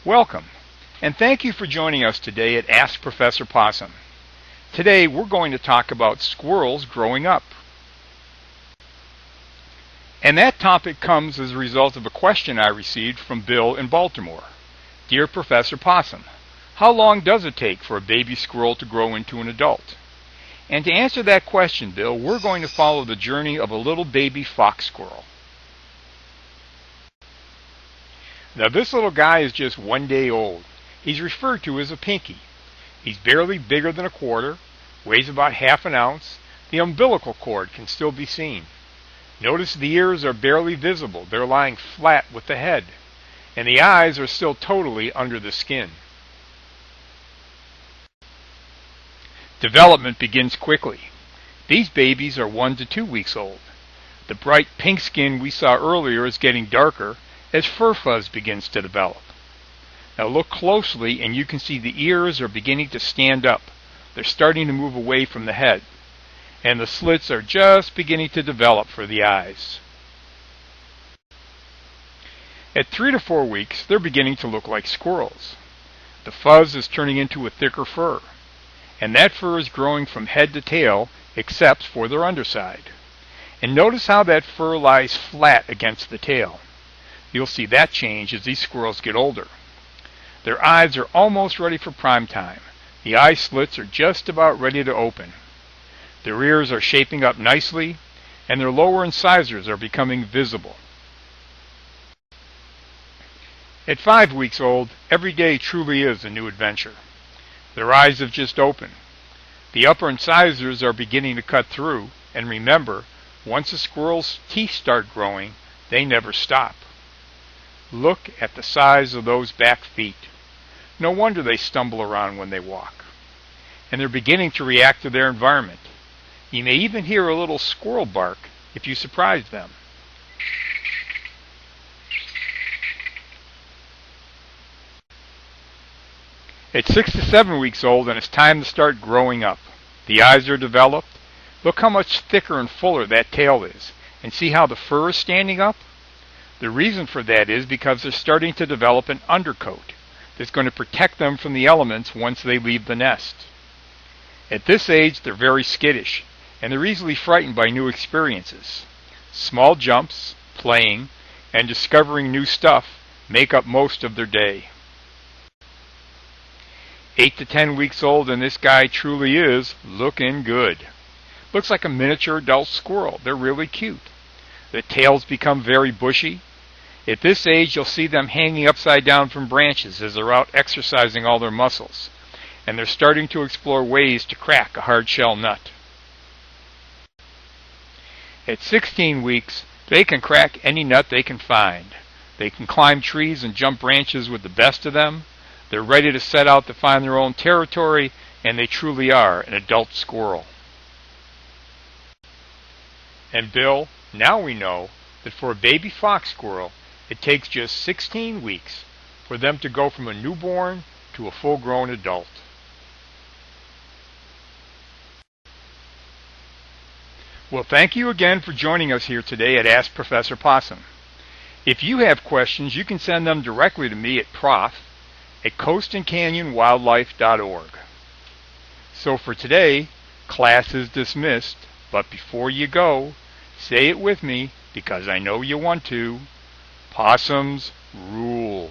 Welcome, and thank you for joining us today at Ask Professor Possum. Today we're going to talk about squirrels growing up. And that topic comes as a result of a question I received from Bill in Baltimore. Dear Professor Possum, how long does it take for a baby squirrel to grow into an adult? And to answer that question, Bill, we're going to follow the journey of a little baby fox squirrel. Now this little guy is just 1 day old. He's referred to as a pinky. He's barely bigger than a quarter, weighs about half an ounce. The umbilical cord can still be seen. Notice the ears are barely visible. They're lying flat with the head. And the eyes are still totally under the skin. Development begins quickly. These babies are 1 to 2 weeks old. The bright pink skin we saw earlier is getting darker as fur fuzz begins to develop. Now look closely and you can see the ears are beginning to stand up. They're starting to move away from the head. And the slits are just beginning to develop for the eyes. At 3 to 4 weeks, they're beginning to look like squirrels. The fuzz is turning into a thicker fur. And that fur is growing from head to tail except for their underside. And notice how that fur lies flat against the tail. You'll see that change as these squirrels get older. Their eyes are almost ready for prime time. The eye slits are just about ready to open. Their ears are shaping up nicely, and their lower incisors are becoming visible. At 5 weeks old, every day truly is a new adventure. Their eyes have just opened. The upper incisors are beginning to cut through, and remember, once a squirrel's teeth start growing, they never stop. Look at the size of those back feet. No wonder they stumble around when they walk. And they're beginning to react to their environment. You may even hear a little squirrel bark if you surprise them. At 6 to 7 weeks old, and it's time to start growing up. The eyes are developed. Look how much thicker and fuller that tail is. And see how the fur is standing up? The reason for that is because they're starting to develop an undercoat that's going to protect them from the elements once they leave the nest. At this age, they're very skittish, and they're easily frightened by new experiences. Small jumps, playing, and discovering new stuff make up most of their day. 8 to 10 weeks old, and this guy truly is looking good. Looks like a miniature adult squirrel. They're really cute. The tails become very bushy. At this age, you'll see them hanging upside down from branches as they're out exercising all their muscles. And they're starting to explore ways to crack a hard shell nut. At 16 weeks, they can crack any nut they can find. They can climb trees and jump branches with the best of them. They're ready to set out to find their own territory, and they truly are an adult squirrel. And Bill, now we know that for a baby fox squirrel, it takes just 16 weeks for them to go from a newborn to a full-grown adult. Well, thank you again for joining us here today at Ask Professor Possum. If you have questions, you can send them directly to me at prof@coastandcanyonwildlife.org. So for today, class is dismissed, but before you go, say it with me because I know you want to. Possums rule.